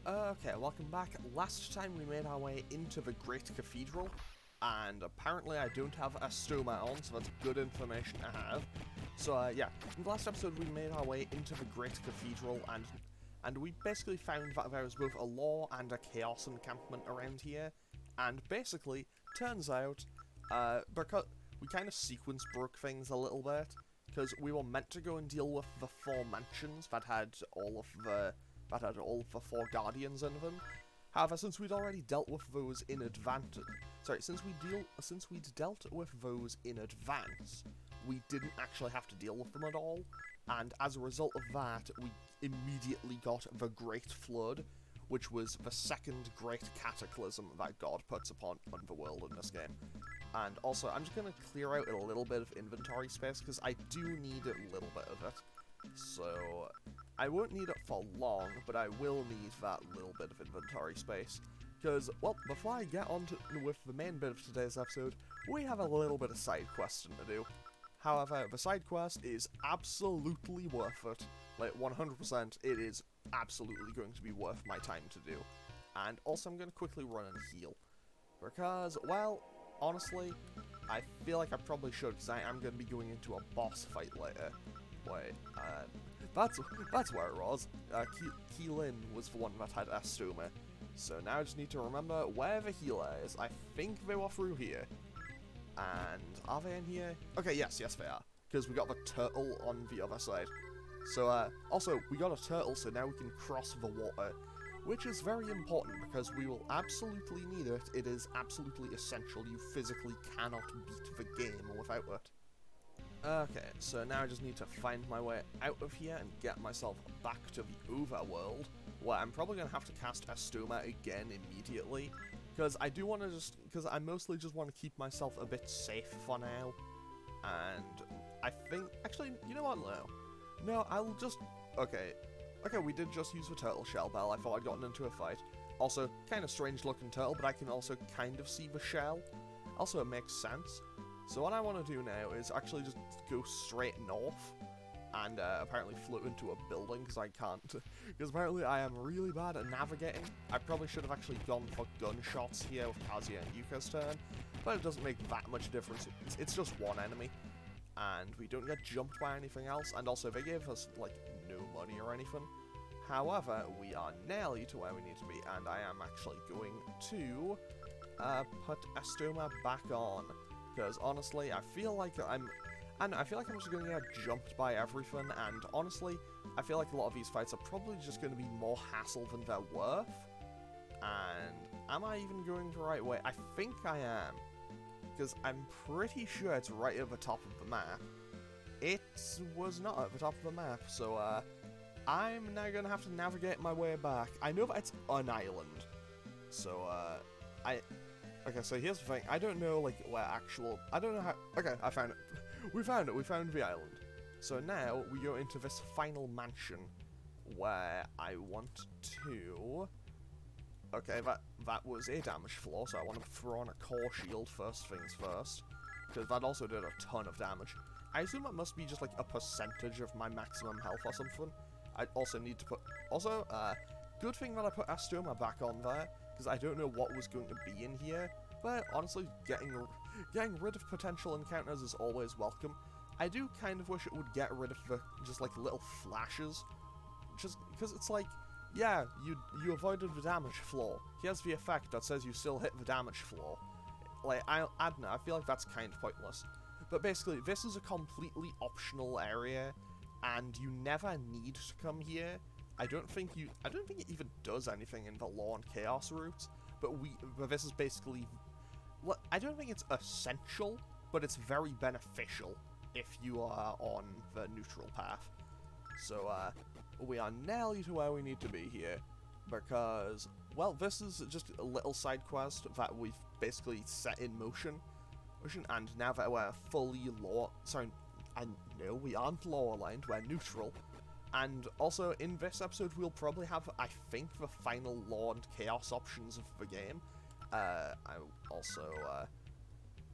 Okay, welcome back. Last time we made our way into the Great Cathedral, and apparently I don't have a stoma on, so that's good information to have. So yeah, in the last episode we made our way into the Great Cathedral, and we basically found that there was both a law and a chaos encampment around here, and basically, turns out, because we kind of sequence broke things a little bit, because we were meant to go and deal with the 4 mansions that had all of the 4 guardians in them. However, since we'd already dealt with those in advance, since we'd dealt with those in advance, we didn't actually have to deal with them at all, and as a result of that, we immediately got the Great Flood, which was the second great cataclysm that God puts upon the world in this game. And also, I'm just going to clear out a little bit of inventory space, because I do need a little bit of it. So, I won't need it for long, but I will need that little bit of inventory space. Because, well, before I get on with the main bit of today's episode, we have a little bit of side questing to do. However, the side quest is absolutely worth it. Like, 100%, it is absolutely going to be worth my time to do. And also, I'm going to quickly run and heal. Because, well, honestly, I feel like I probably should, because I am going to be going into a boss fight later. Wait, that's where it was. Keelin was the one that had a stoma. So now I just need to remember where the healer is. I think they were through here. And are they in here? Okay, yes they are. Because we got the turtle on the other side. So, also, we got a turtle, so now we can cross the water. Which is very important, because we will absolutely need it. It is absolutely essential. You physically cannot beat the game without it. Okay, so now I just need to find my way out of here and get myself back to the overworld, where I'm probably going to have to cast Astoma again immediately, because I do want to because I mostly just want to keep myself a bit safe for now, and I think, actually, you know what, no, I'll just, okay, we did just use the turtle shell bell. I thought I'd gotten into a fight. Also, kind of strange looking turtle, but I can also kind of see the shell. Also, it makes sense. So what I want to do now is actually just go straight north, and apparently float into a building, because I can't, because apparently I am really bad at navigating. I probably should have actually gone for gunshots here with Kazuya and Yuka's turn, but it doesn't make that much difference. It's just one enemy, and we don't get jumped by anything else, and also they gave us, like, no money or anything. However, we are nearly to where we need to be, and I am actually going to put Astoma back on. Because honestly, I feel like I'm just going to get jumped by everything, and honestly, I feel like a lot of these fights are probably just going to be more hassle than they're worth. And am I even going the right way? I think I am, because I'm pretty sure it's right at the top of the map. It was not at the top of the map, so I'm now going to have to navigate my way back. I know that it's an island, so okay, so here's the thing, I don't know, like, I don't know how, okay, I found it. We found the island. So now, we go into this final mansion, where I want to, okay, that was a damage floor, so I want to throw on a core shield first things first, because that also did a ton of damage. I assume that must be just, like, a percentage of my maximum health or something. I also need to put, also, good thing that I put Astoma back on there, because I don't know what was going to be in here, but honestly, getting rid of potential encounters is always welcome. I do kind of wish it would get rid of the, just like, little flashes, just because it's like, yeah, you avoided the damage floor. Here's the effect that says you still hit the damage floor. Like, I don't know, I feel like that's kind of pointless. But basically, this is a completely optional area, and you never need to come here. I don't think it even does anything in the Law and Chaos route, but this is basically, I don't think it's essential, but it's very beneficial if you are on the neutral path. So, we are nearly to where we need to be here, because, well, this is just a little side quest that we've basically set in motion, and now that we're fully no, we aren't law aligned, we're neutral. And also, in this episode, we'll probably have, I think, the final Law and Chaos options of the game.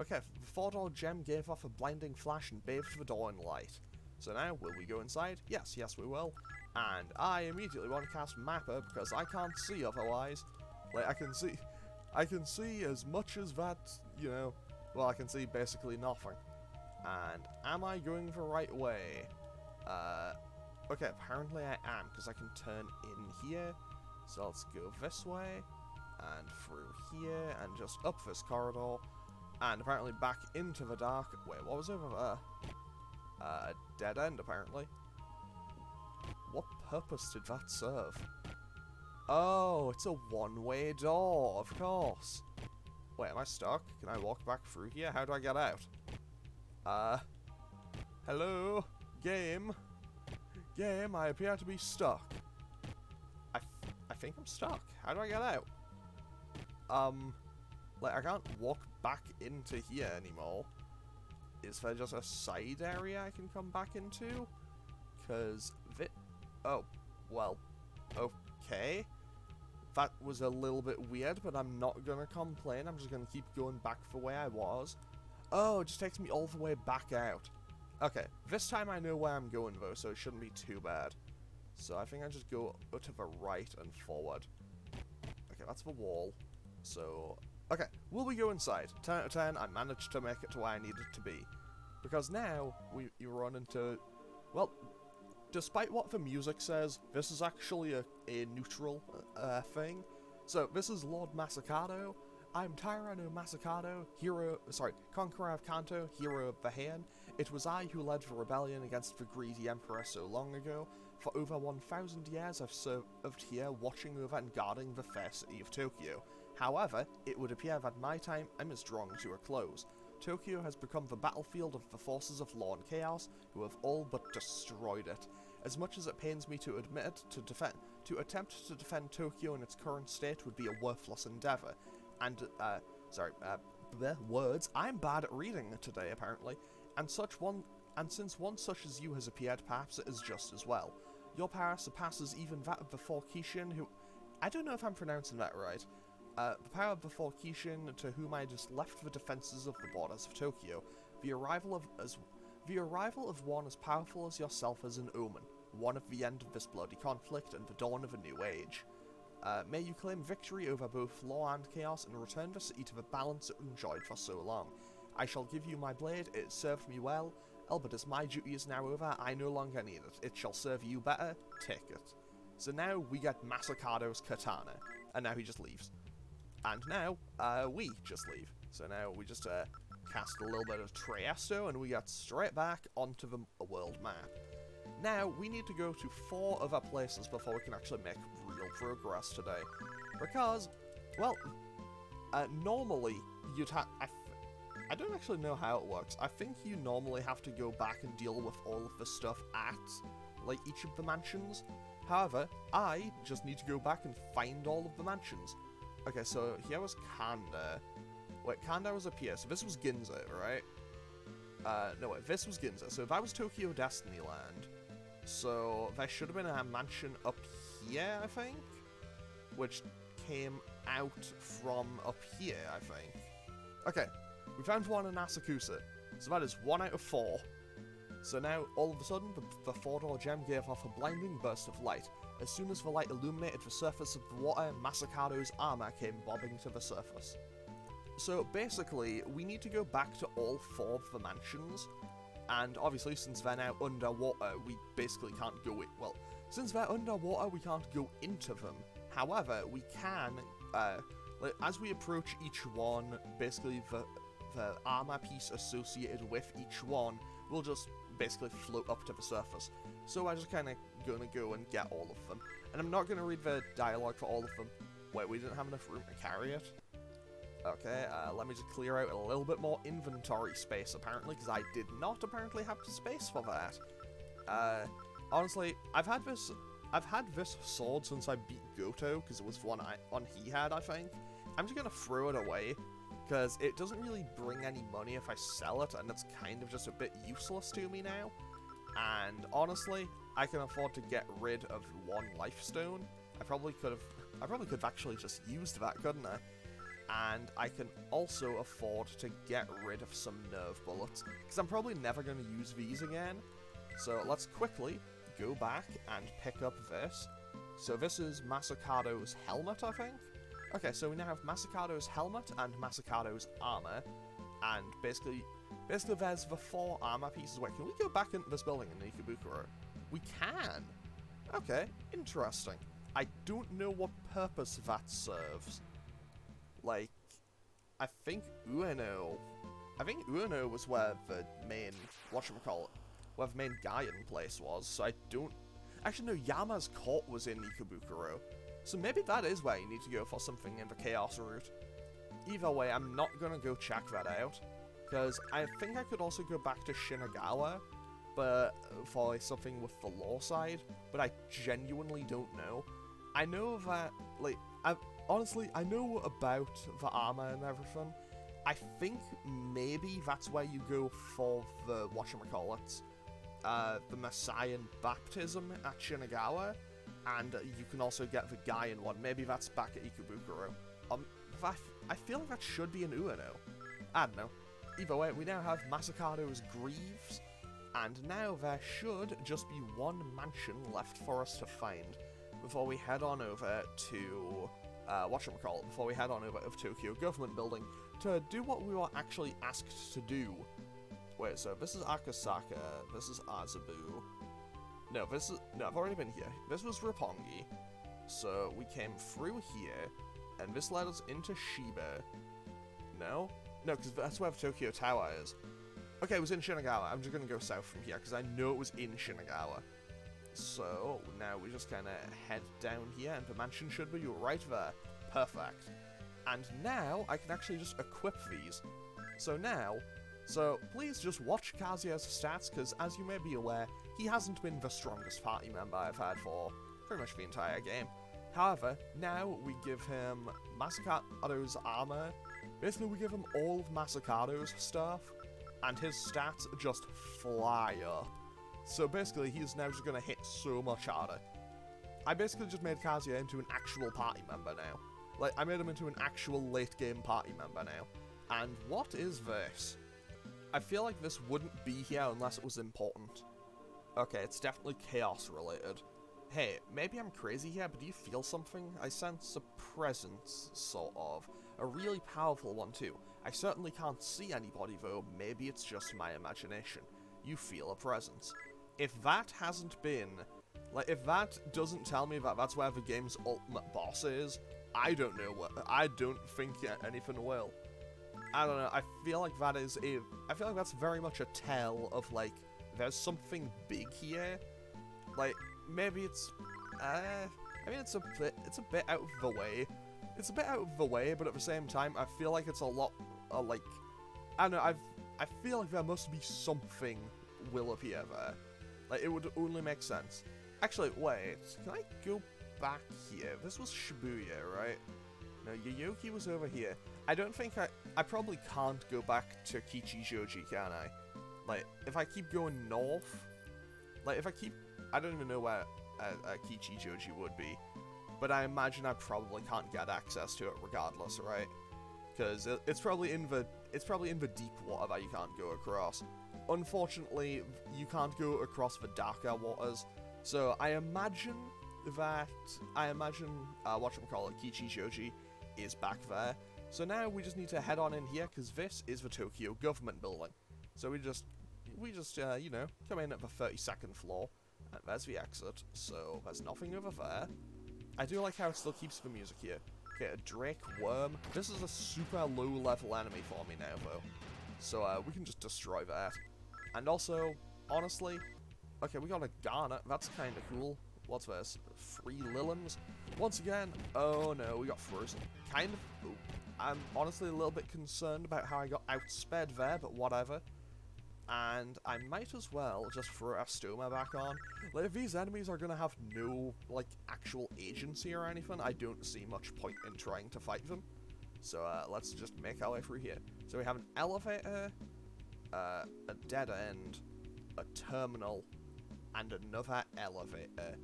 Okay, the $4 gem gave off a blinding flash and bathed the door in light. So now, will we go inside? Yes, we will. And I immediately want to cast Mappa because I can't see otherwise. Like, I can see as much as that, you know, well, I can see basically nothing. And am I going the right way? Okay, apparently I am, because I can turn in here. So let's go this way, and through here, and just up this corridor, and apparently back into the dark. Wait, what was over there? Dead end, apparently. What purpose did that serve? Oh, it's a one-way door, of course. Wait, am I stuck? Can I walk back through here? How do I get out? Hello? Game? Game, I appear to be stuck. I think I'm stuck. How do I get out? Like, I can't walk back into here anymore. Is there just a side area I can come back into? Because oh, well, okay. That was a little bit weird, but I'm not gonna complain. I'm just gonna keep going back the way I was. Oh, it just takes me all the way back out. Okay, this time I know where I'm going though, so it shouldn't be too bad. So I think I just go to the right and forward. Okay, that's the wall. So, okay, will we go inside? 10 out of 10, I managed to make it to where I needed to be. Because now, you run into, well, despite what the music says, this is actually a neutral thing. So, this is Lord Masakado. I'm Tyranno Masakado, Conqueror of Kanto, hero of the Heian. It was I who led the rebellion against the greedy emperor so long ago. For over 1,000 years I've served here, watching over and guarding the fair city of Tokyo. However, it would appear that my time is drawing to a close. Tokyo has become the battlefield of the forces of law and chaos, who have all but destroyed it. As much as it pains me to admit it, to attempt to defend Tokyo in its current state would be a worthless endeavour. And, words, I'm bad at reading today, apparently. And since one such as you has appeared, perhaps it is just as well. Your power surpasses even that of the four Kishin, who... I don't know if I'm pronouncing that right. The power of the four Kishin, to whom I just left the defences of the borders of Tokyo. The arrival of one as powerful as yourself is an omen, one of the end of this bloody conflict and the dawn of a new age. May you claim victory over both law and chaos and return the city to the balance it enjoyed for so long. I shall give you my blade, it served me well, but as my duty is now over, I no longer need it. It shall serve you better, take it. So now we get Masakado's katana, and now he just leaves. And now, we just leave. So now we just cast a little bit of Triesto, and we get straight back onto the world map. Now, we need to go to 4 other places before we can actually make real progress today. Because, well, normally, you'd have... I don't actually know how it works. I think you normally have to go back and deal with all of the stuff at, like, each of the mansions. However, I just need to go back and find all of the mansions. Okay, so here was Kanda. Wait, Kanda was up here, so this was Ginza, right? No, wait, this was Ginza. So that was Tokyo Destinyland. So there should have been a mansion up here, I think? Which came out from up here, I think. Okay, we found one in Asakusa. So that is 1 out of 4. So now, all of a sudden, the 4-door gem gave off a blinding burst of light. As soon as the light illuminated the surface of the water, Masakado's armor came bobbing to the surface. So basically, we need to go back to all 4 of the mansions, and obviously, since they're now underwater, we basically can't go in. Well, since they're underwater, we can't go into them. However, we can, like, as we approach each one, basically the armor piece associated with each one will just basically float up to the surface. So I'm just kind of gonna go and get all of them. And I'm not gonna read the dialogue for all of them. Wait, we didn't have enough room to carry it? Okay, let me just clear out a little bit more inventory space, apparently, because I did not apparently have space for that. Honestly, I've had this sword since I beat Goto, because it was one he had, I think. I'm just gonna throw it away, because it doesn't really bring any money if I sell it, and it's kind of just a bit useless to me now. And honestly, I can afford to get rid of 1 life stone. I probably could have actually just used that, couldn't I? And I can also afford to get rid of some nerve bullets, because I'm probably never going to use these again. So let's quickly go back and pick up this. So this is Masakado's helmet, I think? Okay, so we now have Masakado's helmet and Masakado's armor, and basically there's the 4 armor pieces. Wait, can we go back into this building in Ikebukuro? We can! Okay, interesting. I don't know what purpose that serves. Like, I think Ueno was where the main, whatchamacallit, where the main Gaian place was, so I don't... Actually, no, Yama's court was in Ikebukuro. So maybe that is where you need to go for something in the Chaos route. Either way, I'm not gonna go check that out, because I think I could also go back to Shinagawa, but for something with the law side, but I genuinely don't know. I know that, like, honestly, I know about the armor and everything. I think maybe that's where you go for the, whatchamacallit, the Messian baptism at Shinagawa, and you can also get the Gaian one. Maybe that's back at Ikebukuro. I feel like that should be in Ueno. I don't know. Either way, we now have Masakado's Greaves, and now there should just be one mansion left for us to find before we head on over to, before we head on over to Tokyo Government Building to do what we were actually asked to do. Wait, so this is Akasaka, this is Azabu. No, I've already been here. This was Roppongi. So we came through here, and this led us into Shiba. No? No, because that's where the Tokyo Tower is. Okay, it was in Shinagawa. I'm just going to go south from here, because I know it was in Shinagawa. So, now we just kind of head down here, and the mansion should be right there. Perfect. And now, I can actually just equip these. So now, please just watch Kazuya's stats, because as you may be aware, he hasn't been the strongest party member I've had for pretty much the entire game. However, now we give him Masakado's armor. Basically, we give him all of Masakado's stuff, and his stats just fly up. So basically, he's now just going to hit so much harder. I basically just made Kazuya into an actual party member now. Like, I made him into an actual late-game party member now. And what is this? I feel like this wouldn't be here unless it was important. Okay, it's definitely chaos-related. Hey, maybe I'm crazy here, but do you feel something? I sense a presence, sort of. A really powerful one, too. I certainly can't see anybody, though. Maybe it's just my imagination. You feel a presence. If that hasn't been... Like, if that doesn't tell me that that's where the game's ultimate boss is, I don't know what... I don't think anything will. I don't know, I feel like that is a... I feel like that's very much a tell of, like, there's something big here. Like, maybe it's... I mean, it's a bit out of the way. It's a bit out of the way, but at the same time, I feel like it's a lot... like... I don't know, I feel like there must be something will appear there. Like, it would only make sense. Actually, wait, can I go back here? This was Shibuya, right? No, Yoyogi was over here. I don't think I probably can't go back to Kichijoji, can I? Like, if I keep going north... Like, if I keep... I don't even know where Kichijoji would be. But I imagine I probably can't get access to it regardless, right? Because it's probably in the deep water that you can't go across. Unfortunately, you can't go across the darker waters. So I imagine whatchamacallit, Kichijoji is back there. So now we just need to head on in here, because this is the Tokyo Government Building. So we just you know, come in at the 32nd floor, and there's the exit, so there's nothing over there. I do like how it still keeps the music here. Okay, a Drake Worm. This is a super low-level enemy for me now, though. So, we can just destroy that. And also, honestly, okay, we got a Garnet. That's kind of cool. What's this? 3 Lilims. Once again, oh no, we got frozen. Kind of, ooh, I'm honestly a little bit concerned about how I got outsped there, but whatever. And I might as well just throw Astoma back on. Like, if these enemies are gonna have no, like, actual agency or anything, I don't see much point in trying to fight them. So, let's just make our way through here. So we have an elevator, a dead end, a terminal, and another elevator.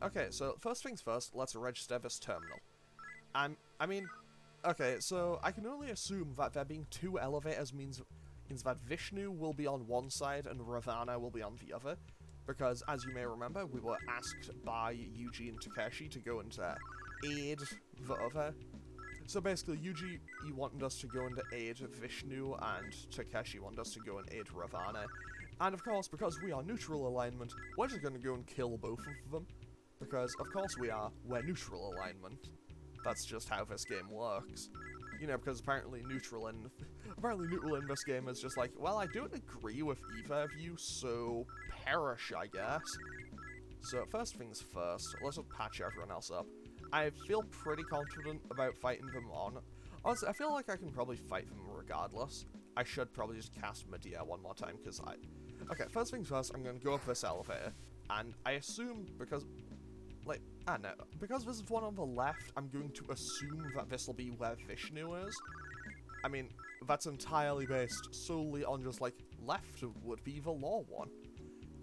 Okay, so first things first, let's register this terminal. I mean, okay, so I can only assume that there being 2 elevators means that Vishnu will be on one side and Ravana will be on the other. because, as you may remember, we were asked by Yuji and Takeshi to go and aid the other. So basically, Yuji, he wanted us to go and aid Vishnu, and Takeshi wanted us to go and aid Ravana. And of course, because we are neutral alignment, we're just going to go and kill both of them. Because, of course we're neutral alignment. That's just how this game works. You know, because apparently neutral in this game is just like, well, I don't agree with either of you, so perish, I guess. So first things first, let's just patch everyone else up. I feel pretty confident about fighting them on. Honestly, I feel like I can probably fight them regardless. I should probably just cast Medea one more time, because Okay, first things first, I'm going to go up this elevator, and I assume, because... Like, I don't know, because this is one on the left, I'm going to assume that this will be where Vishnu is. I mean, that's entirely based solely on just, like, left would be the law one.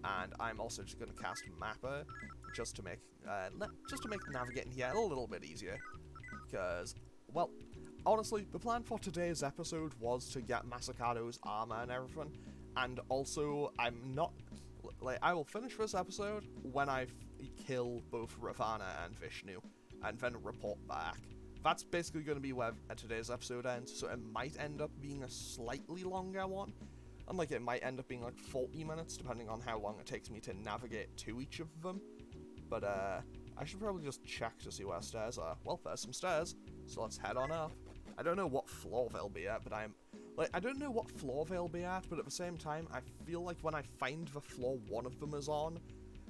And I'm also just going to cast Mapper, just to make navigating here a little bit easier. Because, well, honestly, the plan for today's episode was to get Masakado's armor and everything, and also, I'm not... Like, I will finish this episode when I kill both Ravana and Vishnu, and then report back. That's basically going to be where today's episode ends, so it might end up being a slightly longer one. And, like, it might end up being, like, 40 minutes, depending on how long it takes me to navigate to each of them. But, I should probably just check to see where stairs are. Well, there's some stairs, so let's head on up. I don't know what floor they'll be at, but I don't know what floor they'll be at, but at the same time, I feel like when I find the floor one of them is on,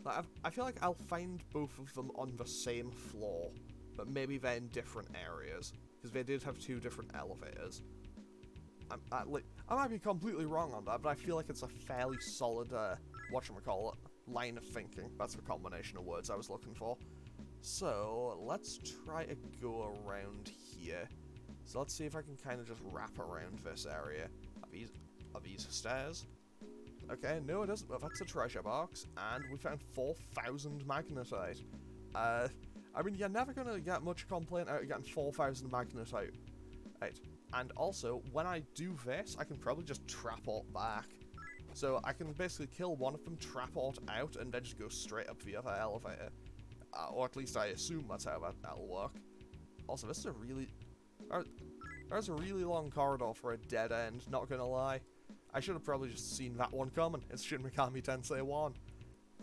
like, I feel like I'll find both of them on the same floor, but maybe they're in different areas, because they did have two different elevators. I might be completely wrong on that, but I feel like it's a fairly solid, whatchamacallit, line of thinking. That's the combination of words I was looking for. So, let's try to go around here. So let's see if I can kind of just wrap around this area. Are these stairs? Okay, no it isn't, but that's a treasure box, and we found 4,000 magnetite. I mean, you're never gonna get much complaint out of getting 4,000 magnetite. Right, and also, when I do this, I can probably just trap alt back. So I can basically kill one of them, trap alt out, and then just go straight up the other elevator. Or at least I assume that's how that'll work. Also, this is a really... There's a really long corridor for a dead end, not gonna lie. I should have probably just seen that one coming. It's Shin Megami Tensei 1.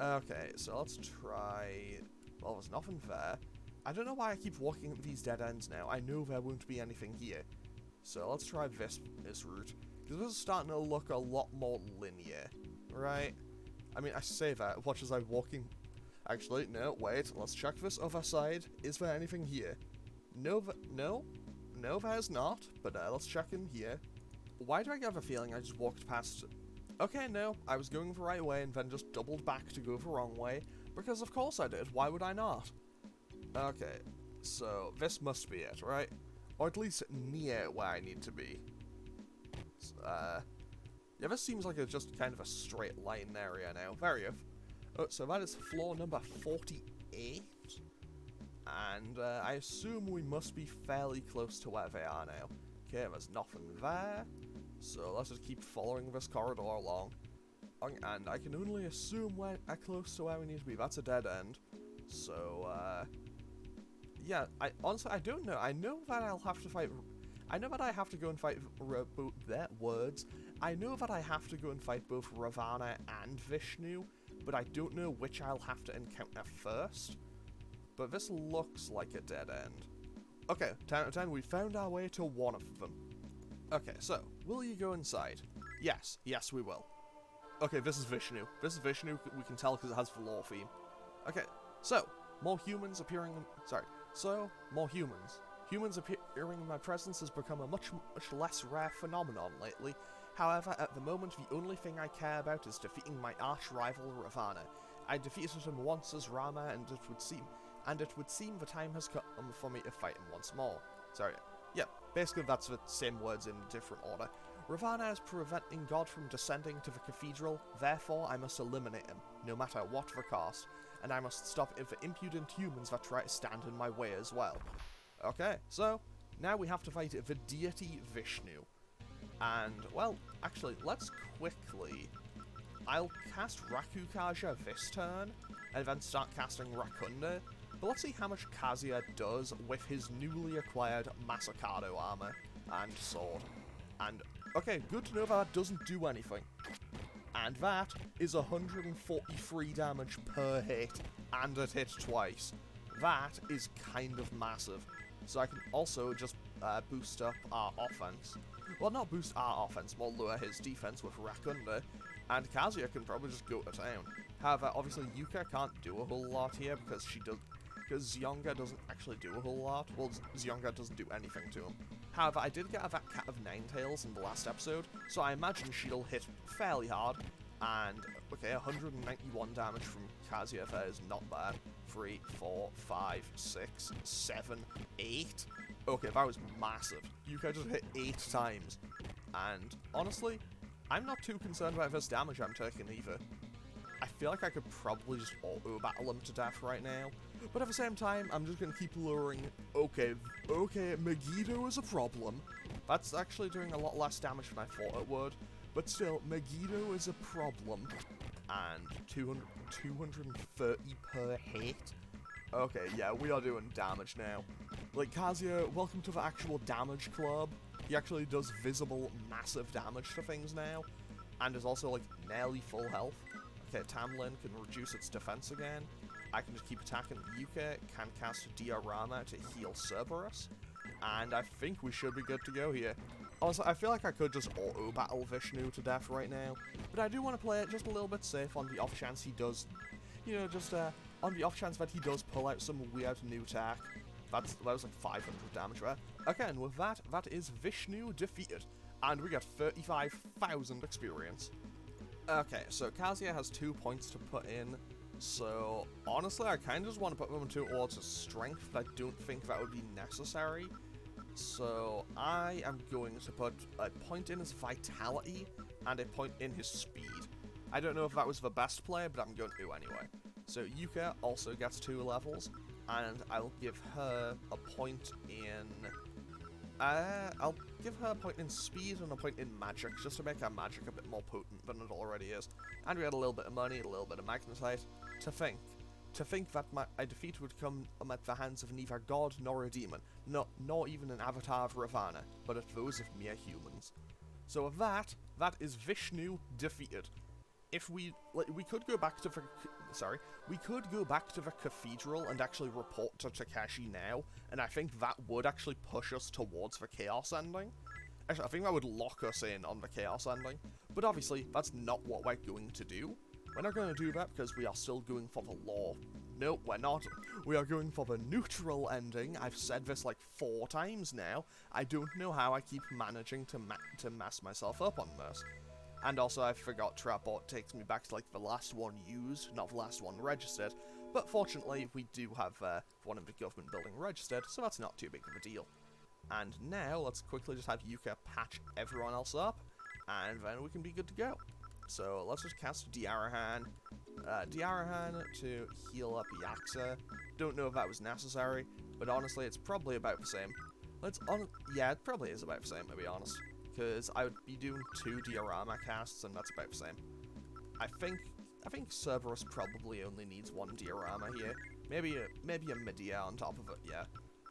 Okay, so let's try... Well, there's nothing there. I don't know why I keep walking up these dead ends now. I know there won't be anything here. So let's try this route. Because this is starting to look a lot more linear, right? I mean, I say that, watch as I'm walking... Actually, no, wait, let's check this other side. Is there anything here? No, there's not, but let's check in here. Why do I have a feeling I just walked past... Okay, no, I was going the right way and then just doubled back to go the wrong way, because of course I did, why would I not? Okay, so this must be it, right? Or at least near where I need to be. Yeah, this seems like just kind of a straight line area now. Oh, so that is floor number 48. And I assume we must be fairly close to where they are now. Okay, there's nothing there. So let's just keep following this corridor along. And I can only assume we're close to where we need to be. That's a dead end. So, yeah, honestly, I don't know. I know that I'll have to fight... I know that I have to go and fight... I know that I have to go and fight both Ravana and Vishnu, but I don't know which I'll have to encounter first. But this looks like a dead end. Okay, 10 out of 10, we found our way to one of them. Okay, so, will you go inside? Yes, we will. Okay, this is Vishnu. This is Vishnu, we can tell because it has the lore theme. Okay, so, more humans appearing... more humans. Humans appearing in my presence has become a much less rare phenomenon lately. However, at the moment, the only thing I care about is defeating my arch-rival Ravana. I defeated him once as Rama, and it would seem the time has come for me to fight him once more. Sorry, yeah, basically that's the same words in different order. Ravana is preventing God from descending to the cathedral, therefore I must eliminate him, no matter what the cost, and I must stop the impudent humans that try to stand in my way as well. Okay, so, now we have to fight the deity Vishnu. And, well, actually, let's quickly I'll cast Rakukaja this turn, and then start casting Rakunde, but let's see how much Kazuya does with his newly acquired Masakado armor and sword. And, okay, good to know that doesn't do anything. And that is 143 damage per hit, and it hit twice. That is kind of massive. So I can also just boost up our offense. Well, not boost our offense, more lower his defense with Rakunde, and Kazuya can probably just go to town. However, obviously Yuka can't do a whole lot here because Zyonga doesn't actually do a whole lot. Well, Zyonga doesn't do anything to him. However, I did get that Cat of Nine Tails in the last episode, so I imagine she'll hit fairly hard. And, okay, 191 damage from Kazuya there is not bad. 3, 4, 5, 6, 7, 8. Okay, that was massive. Yuka just hit 8 times. And, honestly, I'm not too concerned about this damage I'm taking either. I feel like I could probably just auto-battle him to death right now. But at the same time, I'm just going to keep luring, okay, Megiddo is a problem. That's actually doing a lot less damage than I thought it would. But still, Megiddo is a problem. And 230 per hit. Okay, yeah, we are doing damage now. Like, Kazuya, welcome to the actual damage club. He actually does visible, massive damage to things now. And is also, like, nearly full health. Okay, Tamlin can reduce its defense again. I can just keep attacking. Yuka can cast Diorama to heal Cerberus. And I think we should be good to go here. Also, I feel like I could just auto-battle Vishnu to death right now. But I do want to play it just a little bit safe on the off chance he does, you know, just on the off chance that he does pull out some weird new attack. That was like 500 damage there. Okay, and with that, that is Vishnu defeated. And we get 35,000 experience. Okay, so Kazuya has 2 points to put in. So, honestly, I kind of just want to put them towards his strength, but I don't think that would be necessary. So, I am going to put a point in his vitality and a point in his speed. I don't know if that was the best play, but I'm going to anyway. So, Yuka also gets 2 levels, and I'll give her a point in... I'll give her a point in speed and a point in magic, just to make her magic a bit more potent than it already is. And we had a little bit of money, a little bit of magnetite. To think that my defeat would come at the hands of neither god nor a demon, nor even an avatar of Ravana, but at those of mere humans. So with that is Vishnu defeated. If we could go back to the cathedral and actually report to Takeshi now, and I think that would actually push us towards the chaos ending. Actually, I think that would lock us in on the chaos ending, but obviously that's not what we're going to do. We're not going to do that because we are still going for the law. No, we're not. We are going for the neutral ending. I've said this like 4 times now. I don't know how I keep managing to mess myself up on this. And also, I forgot Trapbot takes me back to like the last one used, not the last one registered. But fortunately, we do have one of the government building registered, so that's not too big of a deal. And now, let's quickly just have Yuka patch everyone else up, and then we can be good to go. So let's just cast Diarahan to heal up Yaxa. Don't know if that was necessary, but honestly, it's probably about the same. Yeah, it probably is about the same, to be honest, because I would be doing 2 diorama casts, and that's about the same. I think Cerberus probably only needs 1 diorama here. Maybe a Medea on top of it, yeah.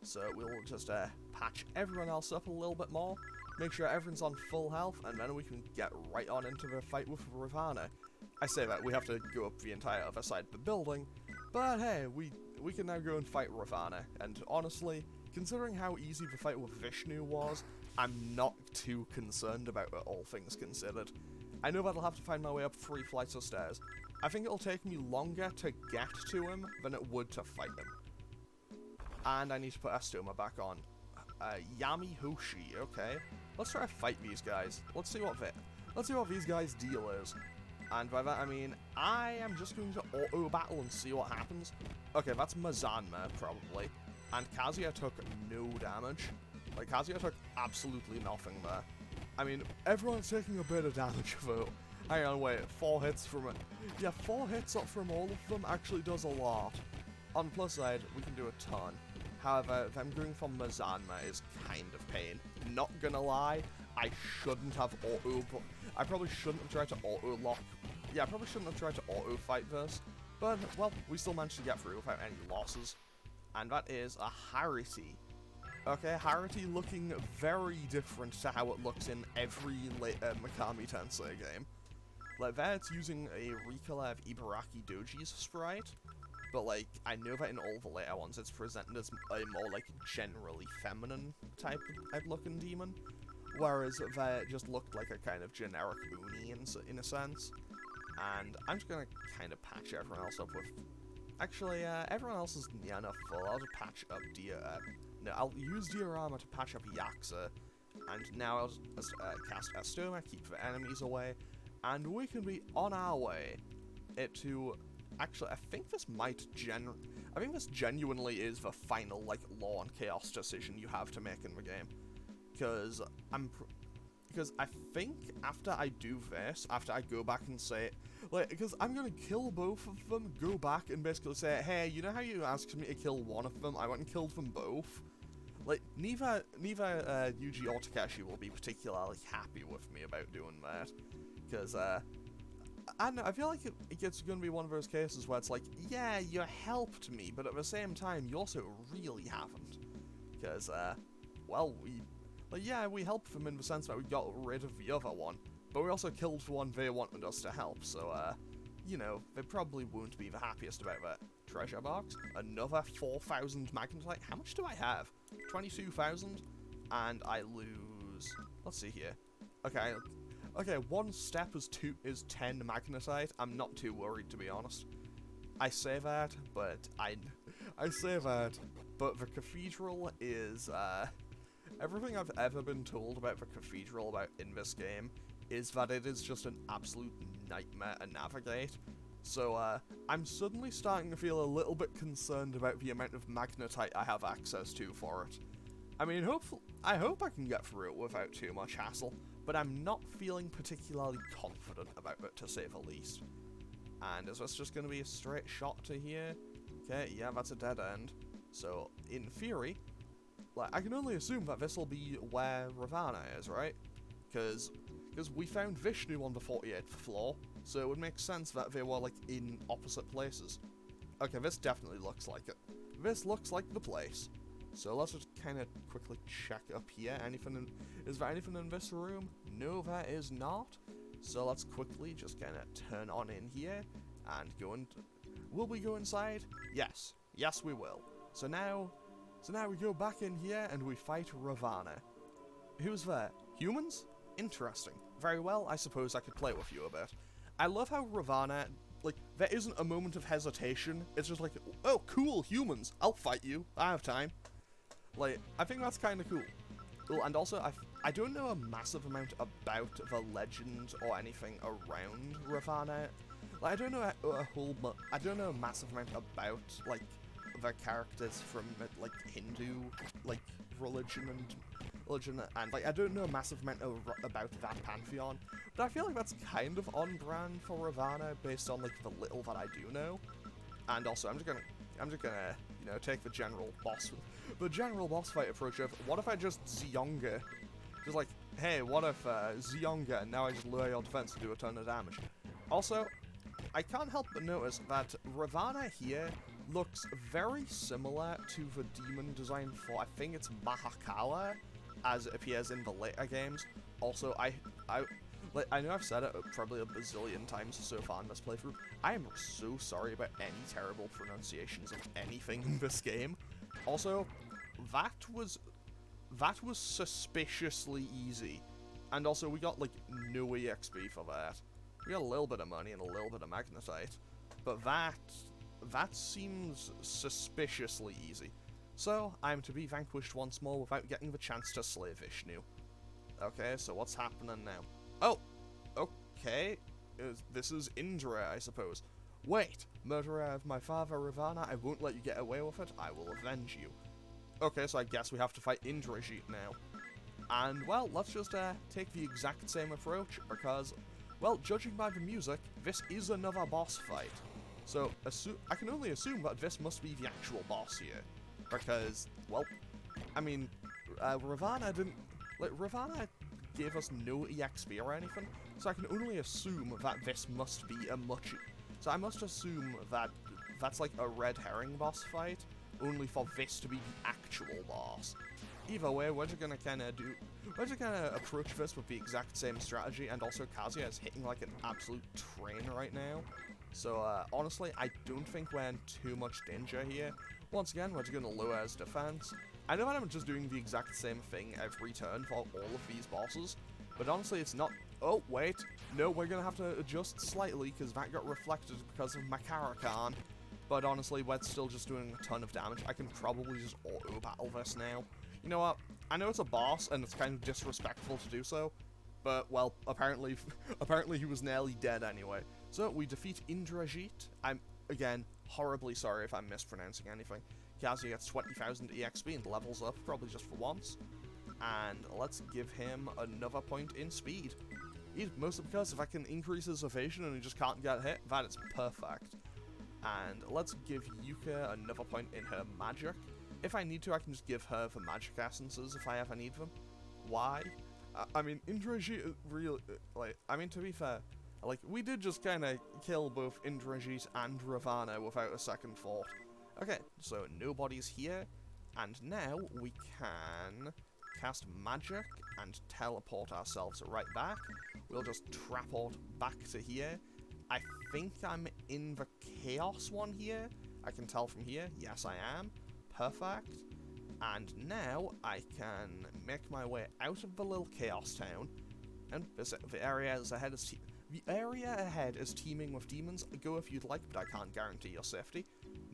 So we'll just patch everyone else up a little bit more. Make sure everyone's on full health, and then we can get right on into the fight with Ravana. I say that, we have to go up the entire other side of the building, but hey, we can now go and fight Ravana, and honestly, considering how easy the fight with Vishnu was, I'm not too concerned about it, all things considered. I know that I'll have to find my way up 3 flights of stairs. I think it'll take me longer to get to him than it would to fight him. And I need to put Astoma back on. Yami Hoshi, okay. Let's try to fight these guys. Let's see what these guys' deal is. And by that I mean, I am just going to auto-battle and see what happens. Okay, that's Mazanma, probably. And Kazuya took no damage. Like, Kazuya took absolutely nothing there. I mean, everyone's taking a bit of damage, though. Hang on, wait, 4 hits from it. Yeah, 4 hits up from all of them actually does a lot. On the plus side, we can do a ton. However, them going for Mazanma is kind of pain. Not gonna lie, I probably shouldn't have tried to auto-lock yeah, I probably shouldn't have tried to auto-fight this, but, well, we still managed to get through without any losses. And that is a Harity. Okay, Harity looking very different to how it looks in every later Megami Tensei game. Like, there it's using a recolor of Ibaraki Doji's sprite, but, like, I know that in all the later ones it's presented as a more, like, generally feminine type looking demon, whereas there just looked like a kind of generic Uni in a sense. And I'm just gonna kind of patch everyone else up with... Actually, everyone else is near enough full. I'll just patch up no, I'll use Diorama to patch up Yaxa, and now I'll just cast Estoma, keep the enemies away, and we can be on our way to... Actually, I think this genuinely is the final, like, Law and Chaos decision you have to make in the game. Because I think after I do this, after I go back and say, like, because I'm gonna kill both of them, go back and basically say, hey, you know how you asked me to kill one of them? I went and killed them both. Like, neither Yuji or Takeshi will be particularly happy with me about doing that. Because, I don't know, I feel like it's gonna be one of those cases where it's like, yeah, you helped me, but at the same time, you also really haven't. Because, well, we helped them in the sense that we got rid of the other one, but we also killed the one they wanted us to help, so, you know, they probably won't be the happiest about that. Treasure box, another 4,000 magnetite. How much do I have? 22,000, and I lose... Let's see here. Okay, one step is 10 magnetite. I'm not too worried, to be honest. I say that, but the cathedral is, everything I've ever been told about the cathedral in this game is that it is just an absolute nightmare to navigate. So, I'm suddenly starting to feel a little bit concerned about the amount of magnetite I have access to for it. I mean, I hope I can get through it without too much hassle, but I'm not feeling particularly confident about it, to say the least. And is this just going to be a straight shot to here? Okay, yeah, that's a dead end. So, in theory, like, I can only assume that this will be where Ravana is, right? Because we found Vishnu on the 48th floor, so it would make sense that they were, like, in opposite places. Okay, this definitely looks like it. This looks like the place. So let's just kind of quickly check up here. Is there anything in this room? No, there is not. So let's quickly just kind of turn on in here and go in. Will we go inside? Yes. Yes, we will. So now we go back in here and we fight Ravana. Who's there? Humans? Interesting. Very well, I suppose I could play with you a bit. I love how Ravana, like, there isn't a moment of hesitation. It's just like, oh, cool, humans. I'll fight you. I have time. Like, I think that's kind of cool. Cool, and also, I don't know a massive amount about the legend or anything around Ravana. Like, I don't know a massive amount about, like, the characters from, like, Hindu, like, religion, and, like, I don't know a massive amount about that pantheon, but I feel like that's kind of on brand for Ravana, based on, like, the little that I do know. And also, I'm just gonna, you know, take the general boss fight approach of, what if I just Zionga? Just like, hey, what if, Zionga, and now I just lower your defense to do a ton of damage. Also, I can't help but notice that Ravana here looks very similar to the demon design for, I think it's Mahakawa, as it appears in the later games. Also, I know I've said it probably a bazillion times so far in this playthrough. I am so sorry about any terrible pronunciations of anything in this game. Also, that was suspiciously easy. And also, we got, like, no EXP for that. We got a little bit of money and a little bit of magnetite. But that seems suspiciously easy. So, I'm to be vanquished once more without getting the chance to slay Vishnu. Okay, so what's happening now? Oh! Okay. This is Indra, I suppose. Wait! Murderer of my father, Ravana, I won't let you get away with it. I will avenge you. Okay, so I guess we have to fight Indrajit now. And, well, let's just take the exact same approach, because, well, judging by the music, this is another boss fight. So, I can only assume that this must be the actual boss here. Because, well, I mean, Ravana gave us no EXP or anything, So I can only assume that this must be a much... So I must assume that that's like a red herring boss fight, only for this to be the actual boss. Either way, we're just gonna kinda approach this with the exact same strategy, and also Kazuya is hitting like an absolute train right now. So, honestly, I don't think we're in too much danger here. Once again, we're just gonna lower his defense. I know that I'm just doing the exact same thing every turn for all of these bosses, but honestly, it's not... Oh, wait. No, we're gonna have to adjust slightly, because that got reflected because of Makarakan. But honestly, we're still just doing a ton of damage. I can probably just auto-battle this now. You know what? I know it's a boss, and it's kind of disrespectful to do so, but, well, apparently he was nearly dead anyway. So, we defeat Indrajit. I'm, again, horribly sorry if I'm mispronouncing anything. Kazuya gets 20,000 EXP and levels up, probably just for once. And let's give him another point in speed. Mostly because if I can increase his evasion and he just can't get hit, that is perfect. And let's give Yuka another point in her magic. If I need to, I can just give her the magic essences if I ever need them. Why? I mean, Indrajit really... like, I mean, to be fair, like, we did just kind of kill both Indrajit and Ravana without a second thought. Okay, so nobody's here, and now we can cast magic and teleport ourselves right back. We'll just teleport back to here. I think I'm in the Chaos one here. I can tell from here. Yes, I am. Perfect. And now I can make my way out of the little Chaos town, and the area ahead is teeming with demons. Go if you'd like, but I can't guarantee your safety.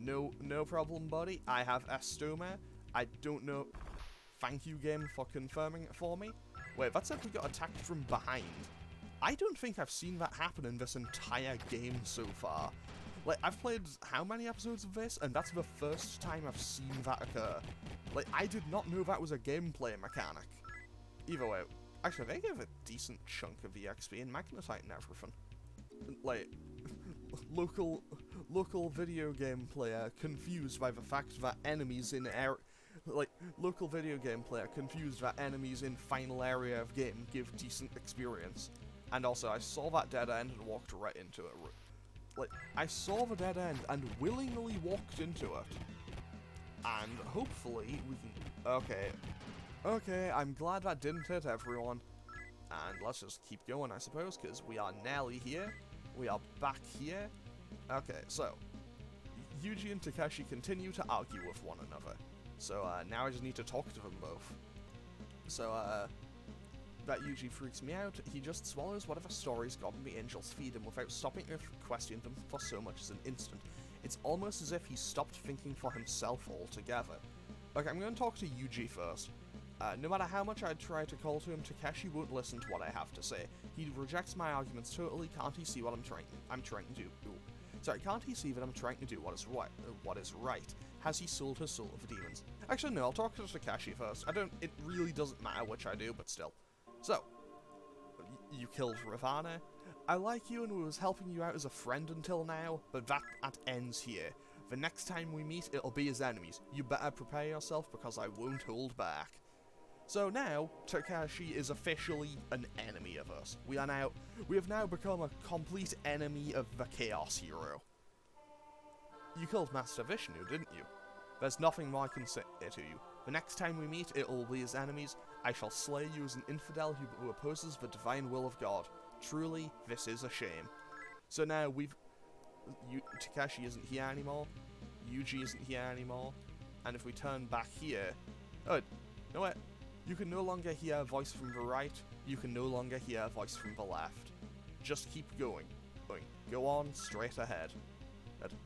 No problem, buddy. I have Estoma. I don't know. Thank you, game, for confirming it for me. Wait, that said we got attacked from behind. I don't think I've seen that happen in this entire game so far. Like, I've played how many episodes of this, and that's the first time I've seen that occur. Like, I did not know that was a gameplay mechanic. Either way, actually, they gave a decent chunk of EXP in Magnetite and everything. Like, local video game player confused by the fact that enemies in local video game player confused that enemies in final area of game give decent experience. And also, I saw that dead end and walked right into it. Like, I saw the dead end and willingly walked into it. And hopefully we can... Okay, I'm glad that didn't hit everyone. And let's just keep going, I suppose, because we are nearly here. We are back here. Okay, so Yuji and Takeshi continue to argue with one another. So now I just need to talk to them both. So that Yuji freaks me out. He just swallows whatever stories God and the angels feed him without stopping to question them for so much as an instant. It's almost as if he stopped thinking for himself altogether. Okay, I'm going to talk to Yuji first. No matter how much I try to call to him, Takeshi won't listen to what I have to say. He rejects my arguments totally. Can't he see what I'm trying to do? Sorry, can't he see that I'm trying to do what is right? Has he sold his soul to the demons? Actually, no, I'll talk to Takeshi first. It really doesn't matter which I do, but still. So, you killed Ravana. I like you and was helping you out as a friend until now, but that ends here. The next time we meet, it'll be as enemies. You better prepare yourself because I won't hold back. So now, Takeshi is officially an enemy of us. We have now become a complete enemy of the Chaos Hero. You killed Master Vishnu, didn't you? There's nothing more I can say to you. The next time we meet, it will be as enemies. I shall slay you as an infidel who opposes the divine will of God. Truly, this is a shame. So now Takeshi isn't here anymore. Yuji isn't here anymore. And if we turn back here... Oh, no wait. You can no longer hear a voice from the right. You can no longer hear a voice from the left. Just keep going. Go on straight ahead.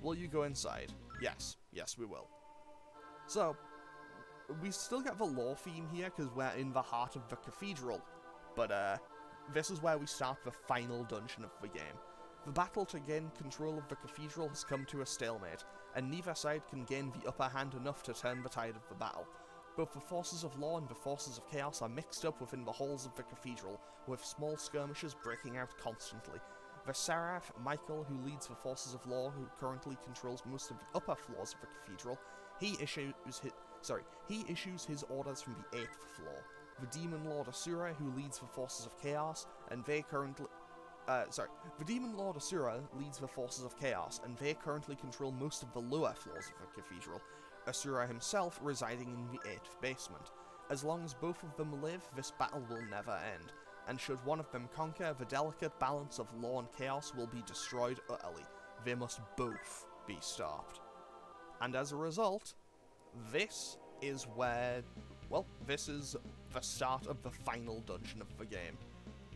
Will you go inside? Yes. Yes, we will. So, we still get the lore theme here because we're in the heart of the Cathedral. But, this is where we start the final dungeon of the game. The battle to gain control of the Cathedral has come to a stalemate, and neither side can gain the upper hand enough to turn the tide of the battle. Both the forces of law and the forces of chaos are mixed up within the halls of the Cathedral, with small skirmishes breaking out constantly. The Seraph, Michael, who leads the forces of law, who currently controls most of the upper floors of the Cathedral, he issues his orders from the 8th floor. The Demon Lord Asura, who leads the forces of chaos, and they currently The Demon Lord Asura leads the forces of chaos, and they currently control most of the lower floors of the cathedral, Asura himself residing in the 8th basement. As long as both of them live, this battle will never end, and should one of them conquer, the delicate balance of law and chaos will be destroyed utterly. They must both be stopped. And as a result, this is where, well, this is the start of the final dungeon of the game.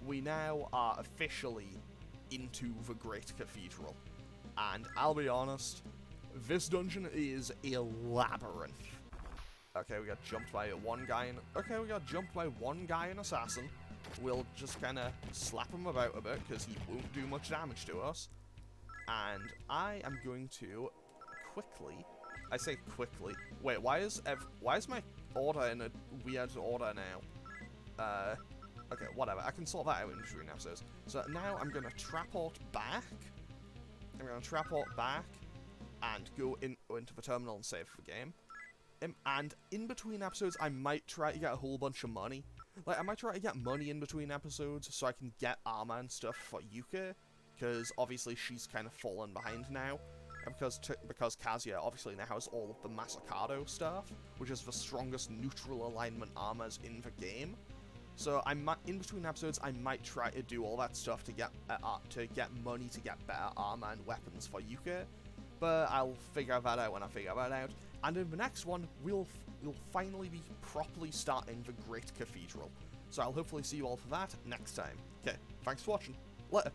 We now are officially into the Great Cathedral, and I'll be honest, this dungeon is a labyrinth. Okay, we got jumped by one guy and assassin. We'll just kind of slap him about a bit, because he won't do much damage to us. And I am going to quickly, I say quickly, wait, why is my order in a weird order now? Okay, whatever, I can sort that out in between episodes. So now I'm going to traport back. And go into the terminal and save the game. And in between episodes, I might try to get a whole bunch of money. Like, I might try to get money in between episodes so I can get armor and stuff for Yuka, because obviously she's kind of fallen behind now. And because Kazuya obviously now has all of the Masakado stuff, which is the strongest neutral alignment armors in the game. So in between episodes, I might try to do all that stuff to get money to get better armor and weapons for Yuka. But I'll figure that out when I figure that out. And in the next one, we'll finally be properly starting the Great Cathedral. So I'll hopefully see you all for that next time. Okay, thanks for watching. Later.